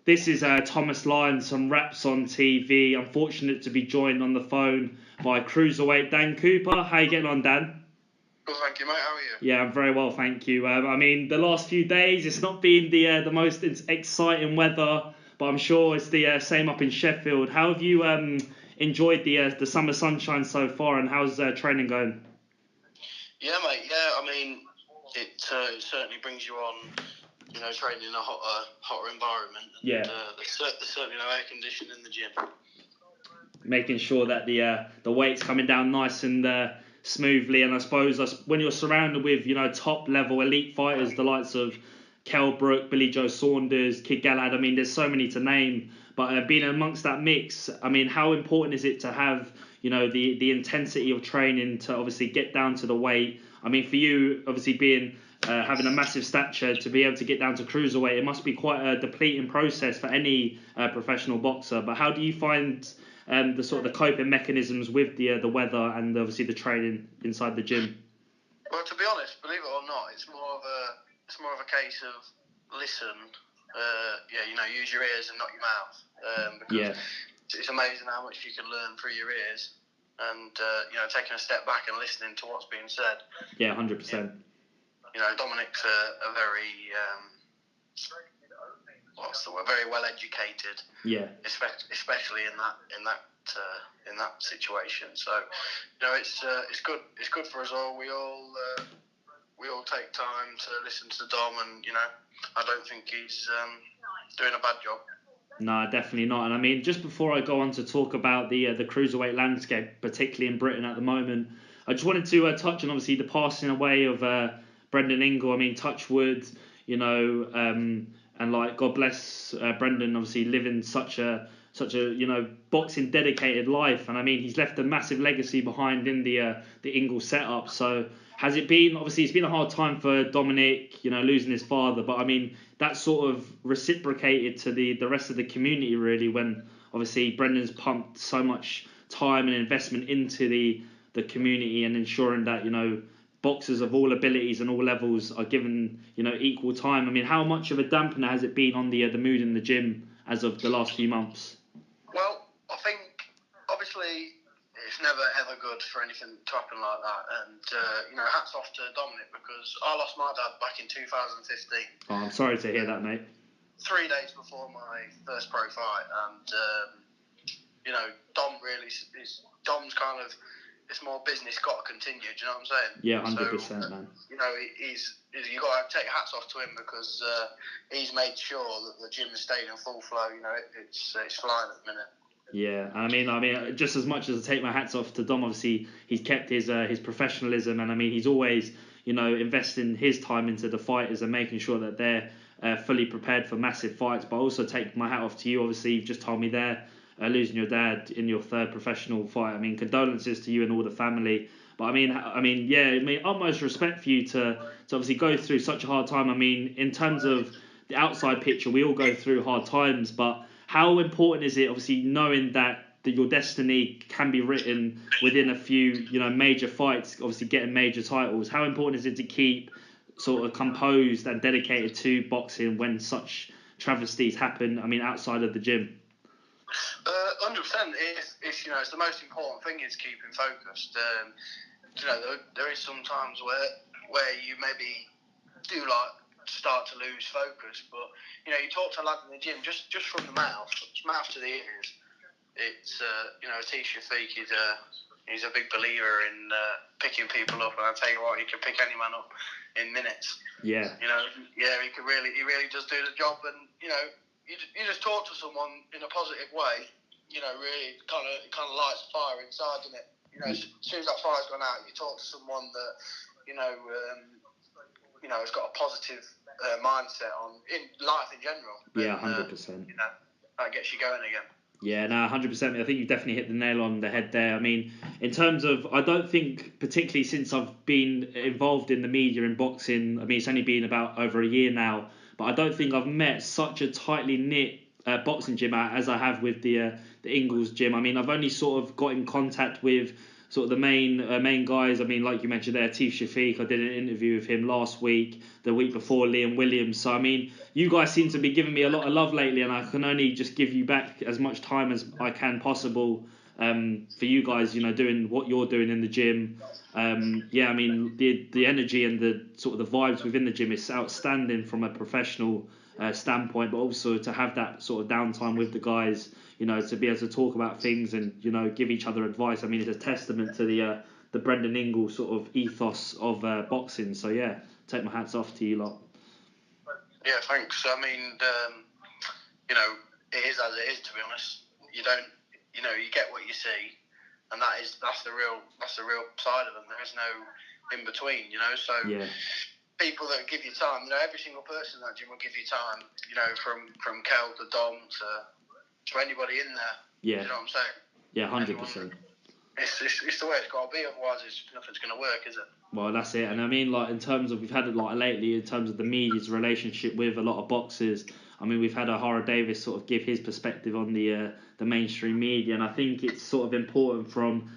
This is Thomas Lyons from Raps on TV. I'm fortunate to be joined on the phone by Cruiserweight Dan Cooper. How you getting on, Dan? Good, thank you, mate. How are you? Yeah, I'm very well, thank you. I mean, the last few days, it's not been the most exciting weather, but I'm sure it's the same up in Sheffield. How have you enjoyed the summer sunshine so far, and how's training going? Yeah, mate. Yeah, I mean, it certainly brings you on, training in a hotter environment. And, Yeah. there's certainly no air conditioning in the gym. Making sure that the weight's coming down nice and smoothly, and I suppose when you're surrounded with top level elite fighters, the likes of Kell Brook, Billy Joe Saunders, Kid Galahad. I mean, there's so many to name, but being amongst that mix, I mean, how important is it to have the intensity of training to obviously get down to the weight? I mean, for you, obviously being having a massive stature, to be able to get down to cruiserweight, it must be quite a depleting process for any professional boxer. But how do you find the sort of the coping mechanisms with the weather and obviously the training inside the gym? Well, to be honest, believe it or not, it's more of a case of listen. Use your ears and not your mouth. Because it's amazing how much you can learn through your ears, and taking a step back and listening to what's being said. Yeah, 100%. Dominic's a very very well educated. Yeah. Especially in that situation. So, it's good. It's good for us all. We all take time to listen to Dom, and I don't think he's doing a bad job. No, definitely not. And I mean, just before I go on to talk about the cruiserweight landscape, particularly in Britain at the moment, I just wanted to touch on obviously the passing away of Brendan Ingle. I mean, touch wood, and like God bless Brendan, obviously living such a boxing dedicated life, and I mean he's left a massive legacy behind in the Ingle setup. So has it been, obviously it's been a hard time for Dominic, losing his father, but I mean that sort of reciprocated to the rest of the community really, when obviously Brendan's pumped so much time and investment into the community and ensuring that boxers of all abilities and all levels are given equal time. I mean, how much of a dampener has it been on the mood in the gym as of the last few months? Well, I think obviously it's never ever good for anything to happen like that, and hats off to Dominic, because I lost my dad back in 2015. Oh, I'm sorry to hear that, mate. 3 days before my first pro fight, and Dom really is Dom's kind of. It's more business got to continue. Do you know what I'm saying? Yeah, 100%, man. He's you got to take hats off to him, because he's made sure that the gym has stayed in full flow. It's flying at the minute. Yeah, and I mean, just as much as I take my hats off to Dom, obviously he's kept his professionalism, and I mean he's always investing his time into the fighters and making sure that they're fully prepared for massive fights. But I also take my hat off to you. Obviously, you've just told me there. Losing your dad in your third professional fight. I mean, condolences to you and all the family. But I mean, utmost respect for you to obviously go through such a hard time. I mean, in terms of the outside picture, we all go through hard times. But how important is it, obviously, knowing that your destiny can be written within a few, major fights, obviously getting major titles? How important is it to keep sort of composed and dedicated to boxing when such travesties happen? I mean, outside of the gym. 100%. It's the most important thing is keeping focused. There is some times where you maybe do start to lose focus, but you talk to lads in the gym, just from the mouth to the ears. It's Atish Shafiq he's a big believer in picking people up, and I tell you what, he can pick any man up in minutes. Yeah. He really does do the job, and you just talk to someone in a positive way, really kind of lights a fire inside, doesn't it? As soon as that fire's gone out, you talk to someone that has got a positive mindset on in life in general. Yeah, 100%. That gets you going again. Yeah, no, 100%. I think you've definitely hit the nail on the head there. I mean, in terms of, I don't think, particularly since I've been involved in the media in boxing, I mean, it's only been about over a year now, but I don't think I've met such a tightly knit boxing gym as I have with the Ingles gym. I mean, I've only sort of got in contact with sort of the main guys. I mean, like you mentioned there, Teef Shafiq. I did an interview with him last week, the week before, Liam Williams. So I mean, you guys seem to be giving me a lot of love lately, and I can only just give you back as much time as I can possible. For you guys, doing what you're doing in the gym. I mean, the energy and the sort of the vibes within the gym is outstanding from a professional standpoint, but also to have that sort of downtime with the guys, to be able to talk about things and, give each other advice. I mean, it's a testament to the Brendan Ingle sort of ethos of boxing. So yeah, take my hats off to you lot. Yeah, thanks. I mean, it is as it is, to be honest. You don't, you get what you see, and that's the real side of them. There is no in between, So yeah. People that give you time, every single person in that gym will give you time, from Kel to Dom to anybody in there. Yeah. You know what I'm saying? Yeah, 100%. It's the way it's got to be. Otherwise, nothing's going to work, is it? Well, that's it. And I mean, like, in terms of, we've had it like lately in terms of the media's relationship with a lot of boxers. I mean, we've had O'Hara Davis sort of give his perspective on the mainstream media, and I think it's sort of important from,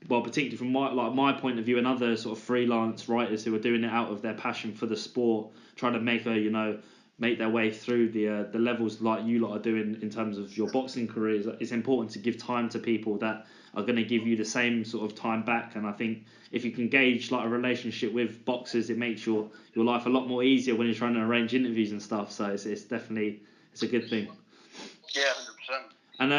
particularly from my point of view, and other sort of freelance writers who are doing it out of their passion for the sport, trying to make make their way through the levels like you lot are doing in terms of your boxing careers. It's important to give time to people that are going to give you the same sort of time back. And I think if you can gauge like a relationship with boxers, it makes your life a lot more easier when you're trying to arrange interviews and stuff. So it's definitely a good thing. Yeah, 100%. And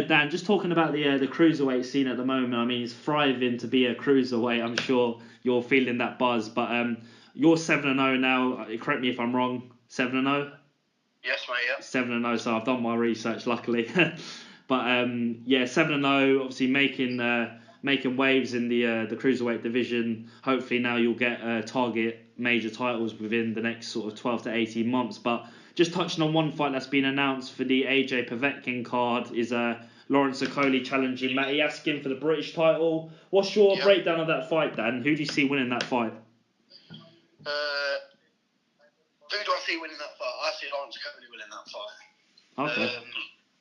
Dan, just talking about the cruiserweight scene at the moment. I mean, it's thriving to be a cruiserweight. I'm sure you're feeling that buzz. But you're 7-0 now. Correct me if I'm wrong. 7-0. Yes, mate. Yeah. 7-0. So I've done my research, luckily. But 7-0. Obviously making waves in the cruiserweight division. Hopefully now you'll get target major titles within the next sort of 12 to 18 months. But just touching on one fight that's been announced for the AJ Povetkin card is Lawrence Okolie challenging Matty Askin for the British title. What's your breakdown of that fight, Dan? Who do you see winning that fight? Who do I see winning that fight? I see Lawrence Okolie winning that fight. Okay.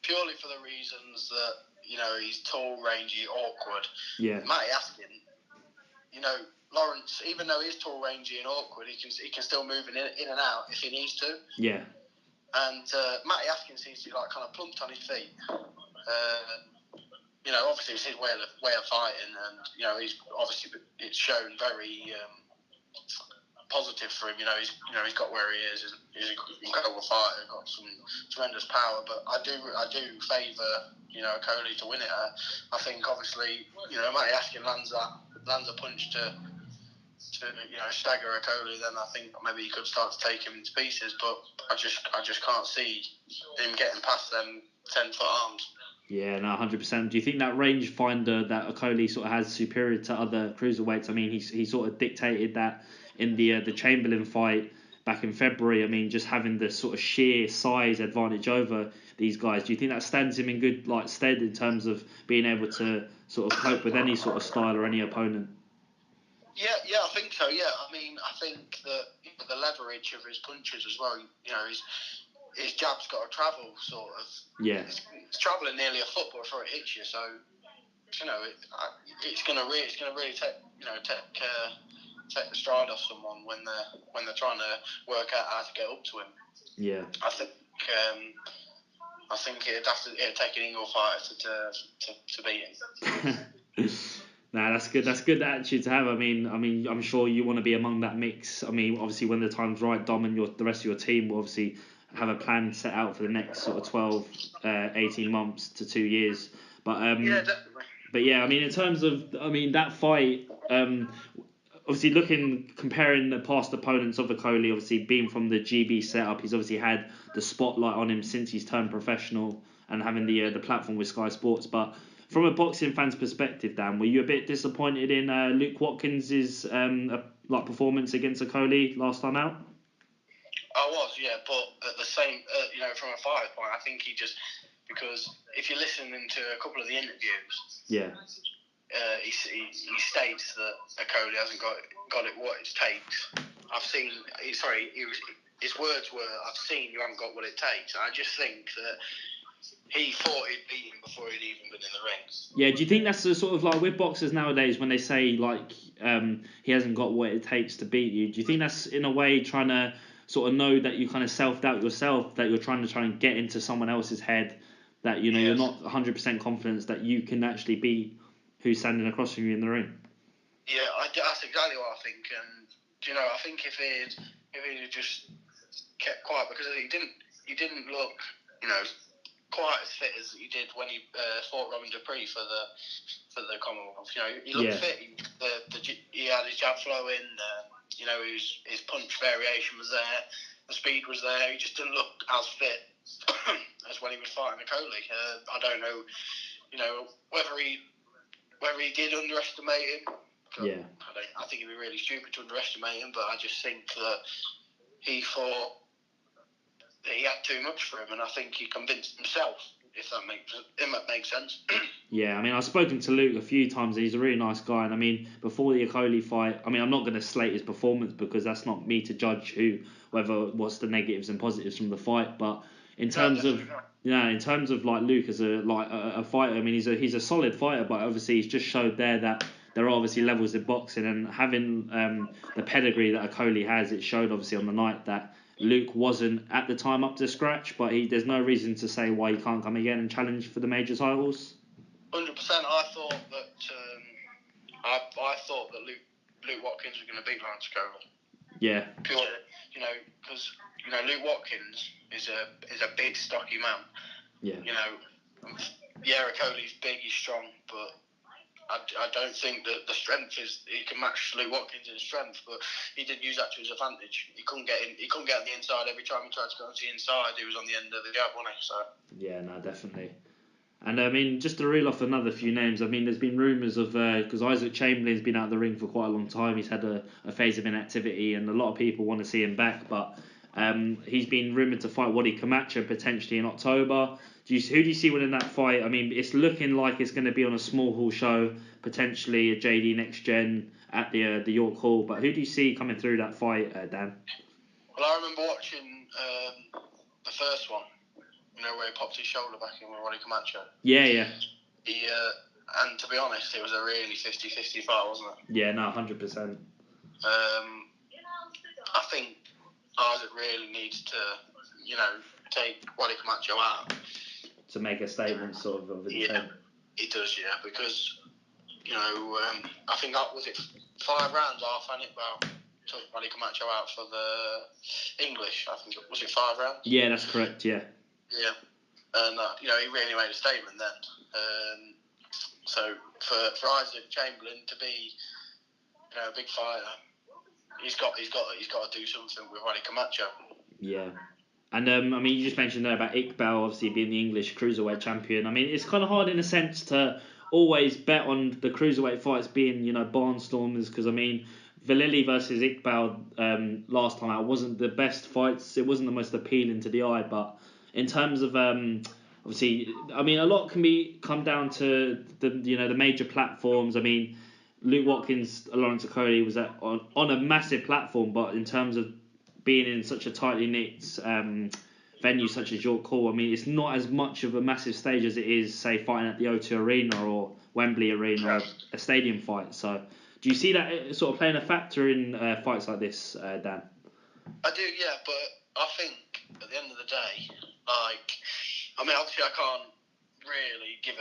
Purely for the reasons that, he's tall, rangy, awkward. Yeah. Matty Askin, Lawrence, even though he's tall, rangy and awkward, he can still move in and out if he needs to. Yeah. And Matty Askin seems to be like kind of plumped on his feet. Obviously it's his way of fighting, and he's obviously it's shown very positive for him. He's got where he is. He's an incredible fighter, got some tremendous power. But I do favour Okolie to win it. I think obviously Matty Askin lands a punch to stagger Okolie, then I think maybe he could start to take him into pieces. But I just can't see him getting past them 10-foot arms. Yeah, no, 100%. Do you think that rangefinder that Okolie sort of has superior to other cruiserweights? I mean, he sort of dictated that in the Chamberlain fight back in February. I mean, just having the sort of sheer size advantage over these guys. Do you think that stands him in good stead in terms of being able to sort of cope with any sort of style or any opponent? Yeah, I think so. Yeah, I mean, I think that the leverage of his punches as well. His jab's got to travel, sort of. Yeah. It's travelling nearly a foot before it hits you, so it's gonna really take the stride off someone when they're trying to work out how to get up to him. Yeah. I think it'd take an Ingle fighter to beat him. Nah, that's good. That's good attitude to have. I mean, I'm sure you want to be among that mix. I mean, obviously, when the time's right, Dom and the rest of your team will obviously have a plan set out for the next sort of 12, 18 months to 2 years. But yeah, definitely. But yeah, I mean, in terms of, that fight, obviously comparing the past opponents of Okolie, obviously being from the GB setup, he's obviously had the spotlight on him since he's turned professional and having the platform with Sky Sports. But from a boxing fan's perspective, Dan, were you a bit disappointed in Luke Watkins's performance against Okolie last time out? I was, yeah, but at the same, from a fighter's point, I think because if you're listening to a couple of the interviews, yeah, he states that Okolie hasn't got it what it takes. His words were, "I've seen you haven't got what it takes." And I just think that he thought he'd beat him before he'd even been in the ring. Yeah, do you think that's the sort of like with boxers nowadays when they say like he hasn't got what it takes to beat you? Do you think that's in a way trying to sort of know that you kind of self-doubt yourself, that you're trying to try and get into someone else's head, that you know you're not 100% confident that you can actually beat who's standing across from you in the ring? Yeah, that's exactly what I think. And you know, I think if he'd just kept quiet, because he didn't look, you know, quite as fit as he did when he fought Robin Dupree for the Commonwealth. You know, he looked fit. He had his jab flowing. You know, his punch variation was there. The speed was there. He just didn't look as fit as when he was fighting Okolie. I don't know, you know, whether he did underestimate him. Yeah. I think it'd be really stupid to underestimate him, but I just think that he thought that he had too much for him, and I think he convinced himself, if that makes sense. Yeah, I mean, I've spoken to Luke a few times. He's a really nice guy, and I mean, before the Okolie fight, I mean, I'm not going to slate his performance because that's not me to judge what's the negatives and positives from the fight. But in terms of in terms of like Luke as a fighter, I mean, he's a solid fighter, but obviously he's just showed there that there are obviously levels in boxing, and having the pedigree that Okolie has, it showed obviously on the night that Luke wasn't at the time up to scratch, but there's no reason to say why he can't come again and challenge for the major titles. 100%. I thought that Luke Watkins was going to beat Lance Okolie. Yeah. Purely, you know, because you know Luke Watkins is a big, stocky man. Yeah. You know, Okolie's big, he's strong, but I don't think that the strength is he can match Luke Watkins in strength, but he didn't use that to his advantage. He couldn't get in. He couldn't get on the inside every time he tried to go on the inside. He was on the end of the jab, wasn't he? So. Yeah, no, definitely. And I mean, just to reel off another few names, I mean, there's been rumours of because Isaac Chamberlain's been out of the ring for quite a long time. He's had a phase of inactivity, and a lot of people want to see him back. But he's been rumoured to fight Wadi Camacho potentially in October. Who do you see winning that fight? I mean, it's looking like it's going to be on a small hall show, potentially a JD Next Gen at the York Hall. But who do you see coming through that fight, Dan? Well, I remember watching the first one. You know, where he popped his shoulder back in with Wadi Camacho. Yeah. And to be honest, it was a really 50-50 fight, wasn't it? Yeah, no, 100%. I think Isaac really needs to, you know, take Wadi Camacho out. To make a statement, sort of intent. Yeah, he does, yeah, because, you know, I think that was it 5 rounds off, and it took Wadi Camacho out for the English. I think was it 5 rounds? Yeah, that's correct. Yeah. Yeah, and you know, he really made a statement then. So for Isaac Chamberlain to be, you know, a big fighter, he's got to do something with Wadi Camacho. Yeah. And I mean, you just mentioned there about Iqbal obviously being the English Cruiserweight champion. I mean, it's kind of hard in a sense to always bet on the Cruiserweight fights being, you know, barnstormers, because I mean, Vallely versus Iqbal last time out wasn't the best fights. It wasn't the most appealing to the eye, but in terms of obviously, I mean, a lot can come down to the major platforms. I mean, Luke Watkins, Lawrence Okolie was on a massive platform, but in terms of being in such a tightly knit venue such as York Hall, I mean, it's not as much of a massive stage as it is, say, fighting at the O2 Arena or Wembley Arena or a stadium fight. So, do you see that sort of playing a factor in fights like this, Dan? I do, yeah, but I think at the end of the day, like, I mean, obviously I can't really give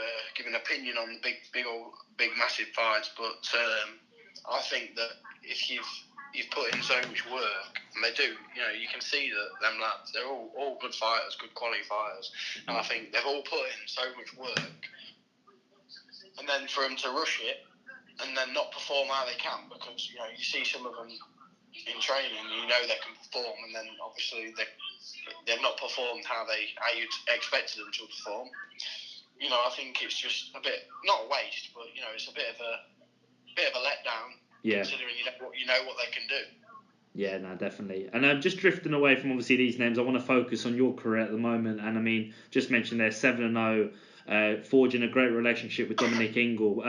an opinion on the big massive fights, but I think that if you've put in so much work, and they do, you know, you can see that them lads, they're all good fighters, good quality fighters, and I think they've all put in so much work, and then for them to rush it and then not perform how they can, because, you know, you see some of them in training, you know they can perform, and then obviously they've not performed how you'd expected them to perform. You know, I think it's just a bit, not a waste, but, you know, it's a bit of a letdown. Yeah. Considering you know what they can do. Yeah, no, definitely. And just drifting away from obviously these names, I want to focus on your career at the moment. And I mean, just mentioned there 7-0, forging a great relationship with Dominic Ingle.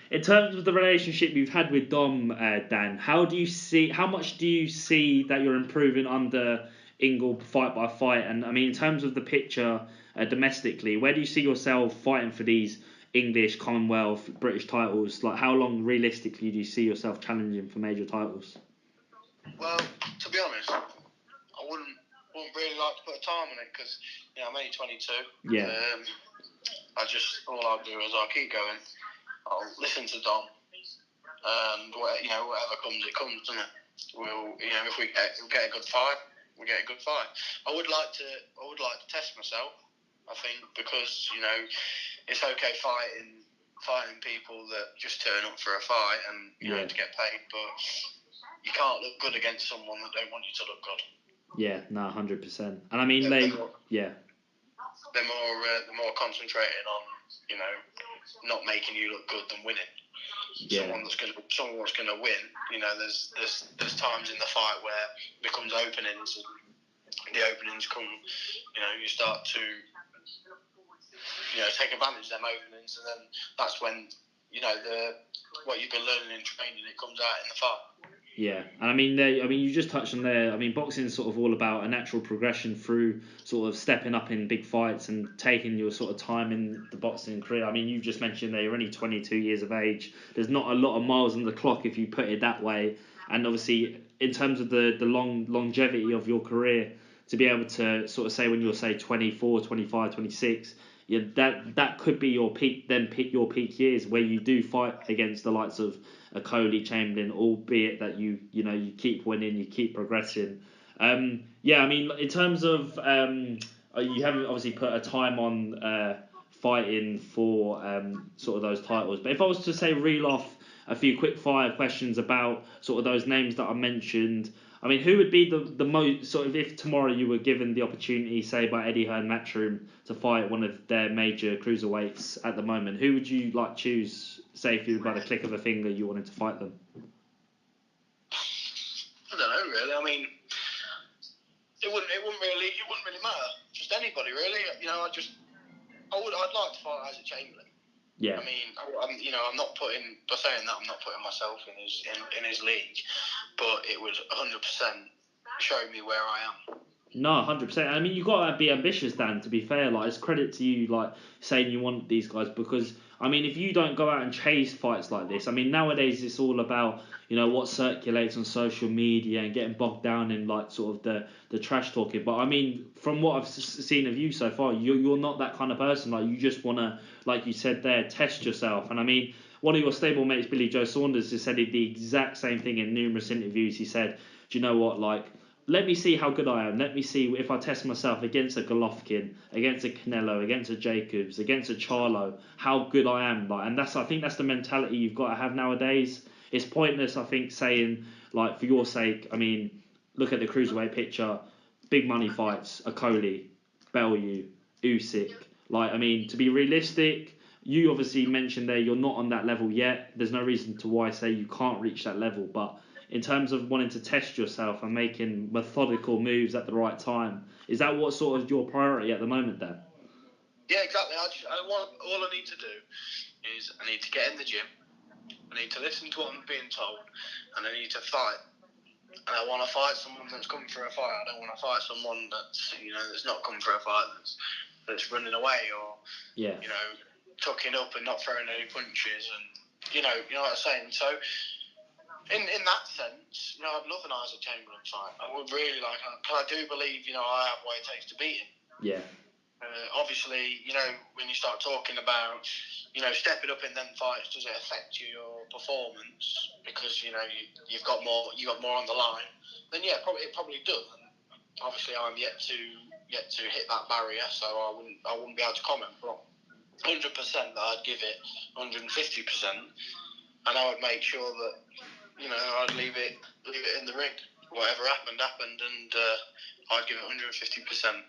In terms of the relationship you've had with Dom, Dan, how much do you see that you're improving under Ingle fight by fight? And I mean, in terms of the picture, domestically. Where do you see yourself fighting for these English, Commonwealth, British titles? Like, how long realistically do you see yourself challenging for major titles? Well, to be honest, I wouldn't really like to put a time on it because I'm only 22. Yeah. All I'll do is I'll keep going. I'll listen to Dom, and whatever comes, it comes, doesn't it? If we get a good fight, we get a good fight. I would like to test myself. I think because it's okay fighting people that just turn up for a fight and to get paid, but you can't look good against someone that don't want you to look good. Yeah, no, 100%. And I mean, they're more concentrated on not making you look good than winning. Yeah. Someone that's gonna win. There's times in the fight where it becomes openings, and the openings come. You start to take advantage of them openings, and then that's when what you've been learning in training, it comes out in the fight. Yeah, and I mean, you just touched on there. I mean, boxing is sort of all about a natural progression through sort of stepping up in big fights and taking your sort of time in the boxing career. I mean, you've just mentioned that you're only 22 years of age. There's not a lot of miles on the clock if you put it that way. And obviously, in terms of the longevity of your career, to be able to sort of say when you're, say, 24, 25, 26, yeah, that could be your peak peak years where you do fight against the likes of a Coley, Chamberlain, albeit that you keep winning, you keep progressing. Yeah, I mean, in terms of you haven't obviously put a time on fighting for sort of those titles, but if I was to say reel off a few quick fire questions about sort of those names that I mentioned, I mean, who would be the most sort of, if tomorrow you were given the opportunity, say by Eddie Hearn Matchroom, to fight one of their major cruiserweights at the moment, who would you like choose? Say if you by the click of a finger you wanted to fight them. I don't know really. I mean, it wouldn't really matter. Just anybody really. I'd like to fight Isaac Chamberlain. Yeah. I mean, I'm not putting, by saying that, I'm not putting myself in his league, but it would 100% show me where I am. No, 100%. I mean, you got to be ambitious, Dan, to be fair. Like, it's credit to you, like, saying you want these guys, because, I mean, if you don't go out and chase fights like this, I mean, nowadays it's all about, what circulates on social media and getting bogged down in, like, sort of the trash talking. But, I mean, from what I've seen of you so far, you're not that kind of person. Like, you just want to, like you said there, test yourself. And, I mean, one of your stablemates, Billy Joe Saunders, has said the exact same thing in numerous interviews. He said, do you know what, like, let me see how good I am. Let me see if I test myself against a Golovkin, against a Canelo, against a Jacobs, against a Charlo, how good I am. Like, and I think that's the mentality you've got to have nowadays. It's pointless, I think, saying, like, for your sake, I mean, look at the cruiserweight picture, big money fights, a Coley, Bellew, Usyk. Like, I mean, to be realistic, you obviously mentioned there you're not on that level yet. There's no reason to why say you can't reach that level, but in terms of wanting to test yourself and making methodical moves at the right time, is that what sort of your priority at the moment, Dan? Yeah, exactly. All I need to do is I need to get in the gym, I need to listen to what I'm being told, and I need to fight. And I want to fight someone that's come for a fight. I don't want to fight someone that's not come for a fight, that's running away or tucking up and not throwing any punches, and you know what I'm saying. So in that sense, I'd love an Isaac Chamberlain fight. I would really like, because I do believe I have what it takes to beat him. Yeah. Obviously, when you start talking about stepping up in them fights, does it affect your performance because you've got more on the line? Then yeah, it probably does. And obviously, I'm yet to hit that barrier, so I wouldn't be able to comment. But 100% that I'd give it 150%, and I would make sure that I'd leave it in the ring. Whatever happened, and I'd give it 150%.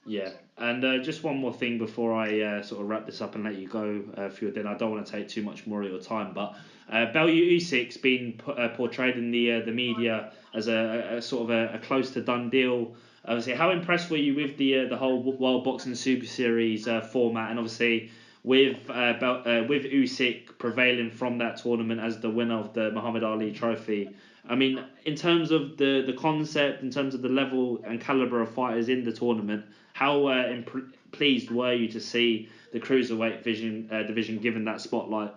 Yeah, and just one more thing before I sort of wrap this up and let you go for your dinner. I don't want to take too much more of your time, but Bellew Usyk's been portrayed in the media as a sort of a close to done deal. Obviously, how impressed were you with the whole World Boxing Super Series format, and obviously with Usyk prevailing from that tournament as the winner of the Muhammad Ali Trophy? I mean, in terms of the concept, in terms of the level and caliber of fighters in the tournament, how pleased were you to see the cruiserweight division given that spotlight?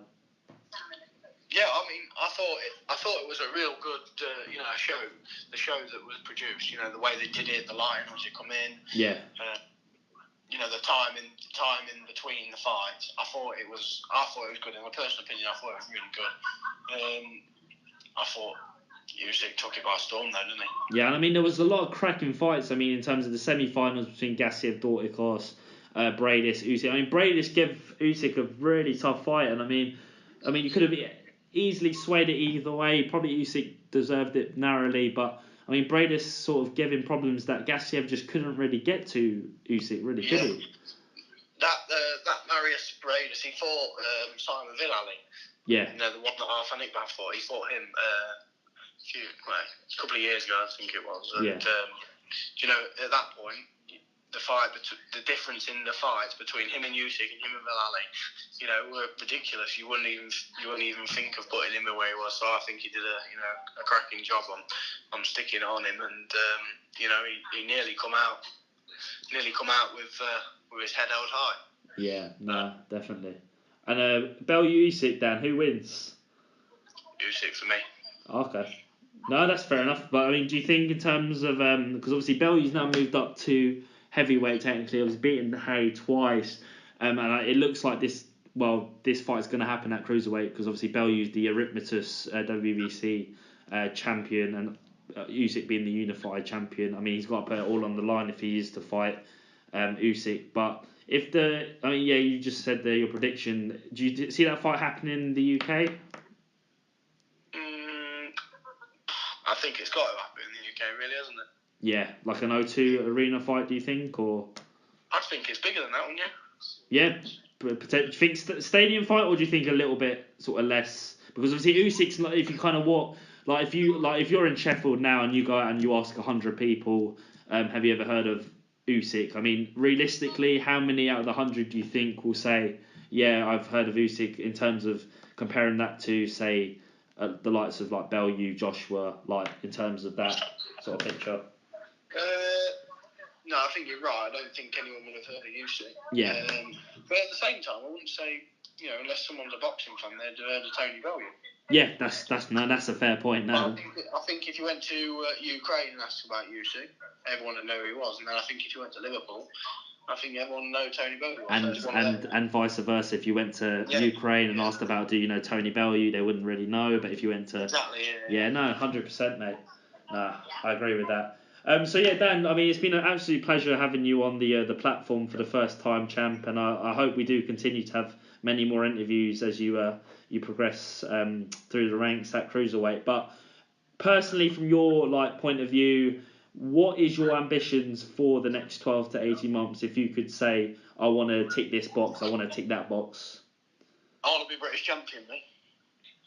Yeah, I mean, I thought it was a real good, show. The show that was produced, the way they did it, the LYONS who come in, Yeah. The time in between the fights. I thought it was good. In my personal opinion, I thought it was really good. I thought Usyk took it by storm, though, didn't he? Yeah, and I mean there was a lot of cracking fights. I mean, in terms of the semi-finals between Gassiev, Dorticos, Bradis, Usyk. I mean, Bradis gave Usyk a really tough fight, and I mean, you could have easily swayed it either way. Probably Usyk deserved it narrowly, but I mean, Bradis sort of gave him problems that Gassiev just couldn't really get to Usyk, really, could he? That Marius Bradis, he fought Simon Villali. Yeah. The one that Arthur Nickman fought. He fought him a couple of years ago, I think it was. And, at that point, the difference in the fights between him and Usyk and him and Villali, were ridiculous. You wouldn't even think of putting him where he was. So I think he did a cracking job on sticking on him, and he nearly come out with his head held high. Yeah, definitely. And Bellew Usyk, Dan, who wins? Usyk for me. Okay. No, that's fair enough. But I mean, do you think in terms of because obviously Bellew's now moved up to heavyweight technically. I was beaten Hay twice, and it looks like this fight's going to happen at cruiserweight because obviously Bellew's the Erythmatus WBC champion, and Usyk being the unified champion. I mean, he's got to put it all on the line if he is to fight Usyk. But you just said there your prediction. Do you see that fight happening in the UK? I think it's got to happen in the UK, really, hasn't it? Yeah, like an O2 arena fight, do you think, or? I think it's bigger than that, wouldn't you? Yeah, but do you think stadium fight, or do you think a little bit sort of less? Because obviously Usyk's like, if you kind of if you're in Sheffield now and you go out and you ask 100 people, have you ever heard of Usyk? I mean, realistically, how many out of the 100 do you think will say, yeah, I've heard of Usyk, in terms of comparing that to, say, the likes of like Bellew, Joshua, like in terms of that sort of picture? No, I think you're right. I don't think anyone would have heard of Usyk. Yeah. But at the same time, I wouldn't say, unless someone's a boxing fan, they'd have heard of Tony Bellew. Yeah, that's a fair point now. I think if you went to Ukraine and asked about Usyk, everyone would know who he was. And then I think if you went to Liverpool, I think everyone would know Tony Bellew. And vice versa. If you went to Ukraine and asked about, do you know Tony Bellew, they wouldn't really know. But if you went to 100%, mate. I agree with that. So yeah, Dan, I mean, it's been an absolute pleasure having you on the platform for the first time, champ, and I hope we do continue to have many more interviews as you progress through the ranks at cruiserweight. But personally, from your point of view, what is your ambitions for the next 12 to 18 months? If you could say, I want to tick this box, I want to tick that box. I want to be British champion, mate.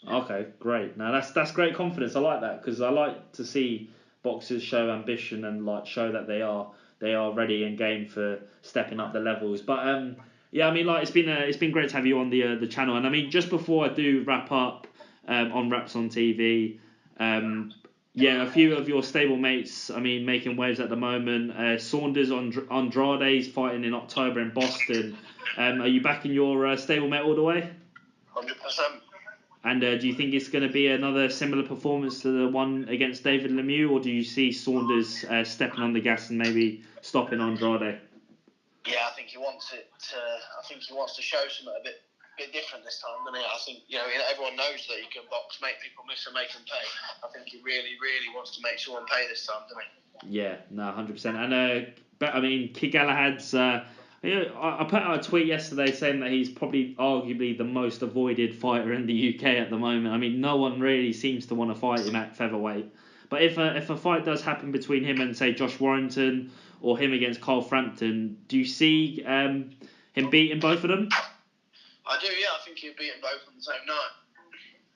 Okay, great. Now that's great confidence. I like that because I like to see boxers show ambition and show that they are ready and game for stepping up the levels. But I mean, it's been great to have you on the channel. And I mean, just before I do wrap up on Raps on TV, a few of your stablemates, I mean, making waves at the moment. Saunders Andrade's fighting in October in Boston. Are you backing your stablemate all the way? 100%. And do you think it's going to be another similar performance to the one against David Lemieux, or do you see Saunders stepping on the gas and maybe stopping Andrade? Yeah, I think he wants it. I think he wants to show something a bit different this time, doesn't he? I think everyone knows that he can box, make people miss and make them pay. I think he really, really wants to make someone pay this time, doesn't he? Yeah, no, 100%. And I mean, Kid Galahad's. I put out a tweet yesterday saying that he's probably arguably the most avoided fighter in the UK at the moment. I mean, no one really seems to want to fight him at featherweight. But if a fight does happen between him and, say, Josh Warrington or him against Carl Frampton, do you see him beating both of them? I do, yeah. I think he'll beat them both on the same night.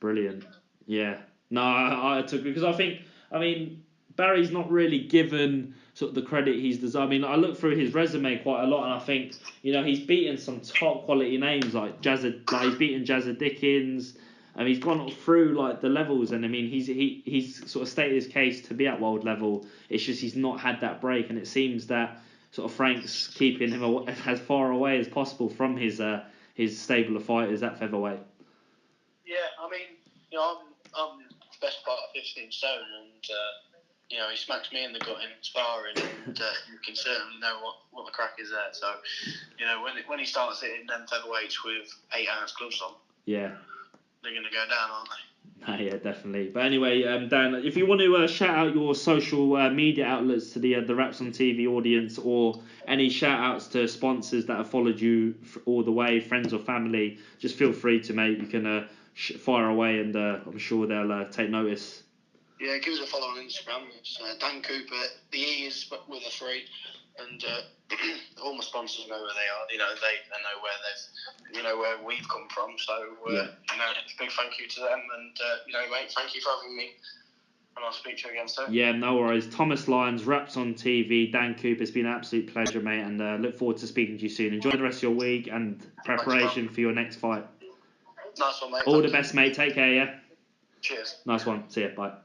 Brilliant. Yeah. No, I took it because I mean, Barry's not really given sort of the credit he's deserved. I mean, I look through his resume quite a lot, and I think he's beaten some top quality names like he's beaten Jazza Dickens. He's gone through the levels, and I mean he's sort of stated his case to be at world level. It's just he's not had that break, and it seems that sort of Frank's keeping him as far away as possible from his stable of fighters at featherweight. Yeah, I mean, I'm the best part of 15 stone, and he smacks me in the gut in sparring, and you can certainly know what the crack is there. So, when he starts hitting them featherweights with 8-ounce gloves on, yeah, they're going to go down, aren't they? Yeah, definitely. But anyway, Dan, if you want to shout out your social media outlets to the Raps on TV audience, or any shout outs to sponsors that have followed you all the way, friends or family, just feel free to, mate. You can fire away, and I'm sure they'll take notice. Yeah, give us a follow on Instagram. It's Dan Cooper. The E is with a 3, and all my sponsors know where they are. They know where we've come from. So big thank you to them, and mate, thank you for having me. And I'll speak to you again soon. Yeah, no worries. Thomas Lyons, Raps on TV, Dan Cooper. It's been an absolute pleasure, mate, and look forward to speaking to you soon. Enjoy the rest of your week and preparation for your next fight. Nice one, mate. All the best, mate. Take care, yeah? Cheers. Nice one. See ya. Bye.